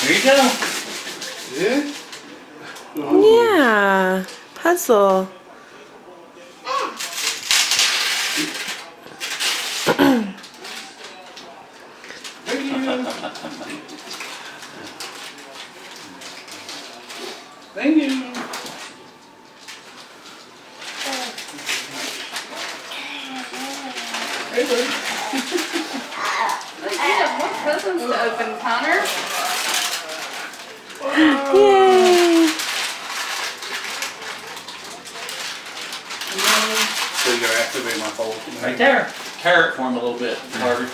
There you go. Yeah. Yeah. Puzzle. Thank you. Thank you. Hey, buddy. Like, you have more presents to open, Connor. Yay. So you gotta activate my phone. Right there. Carrot for him a little bit, Carter.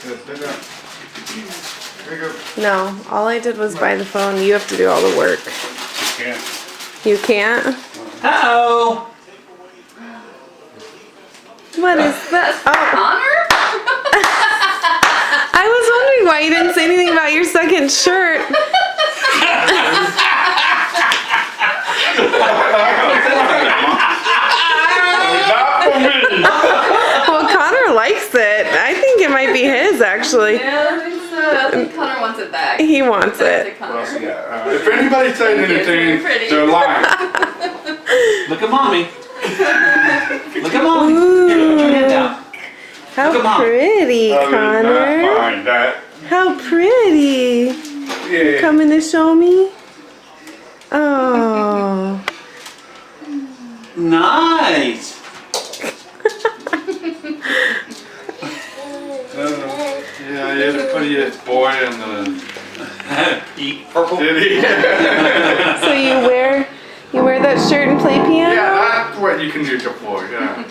Good, there you go. No, all I did was buy the phone. You have to do all the work. You can't. You can't? Hello. What is that? Oh, Connor? I was wondering why you didn't say anything about your second shirt. Not for me. Well, Connor likes it. I think it might be his, actually. Yeah, I think so. I think Connor wants it back. He wants That's it. Connor. What else you got? If anybody's saying Thank you, it's very anything, pretty. they're lying. Look at mommy. Look at mommy. Here, put your hand down. How Look at Mom. pretty, I did not Connor. find that. How pretty. Yeah. Coming to show me? Oh. Nice. Yeah, you had to put your boy in the Eat purple. city. So you wear that shirt and play piano? Yeah, that's what you can use it for, yeah.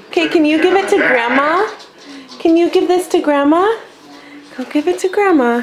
Okay, can you give it to Grandma? Can you give this to Grandma? Go give it to Grandma.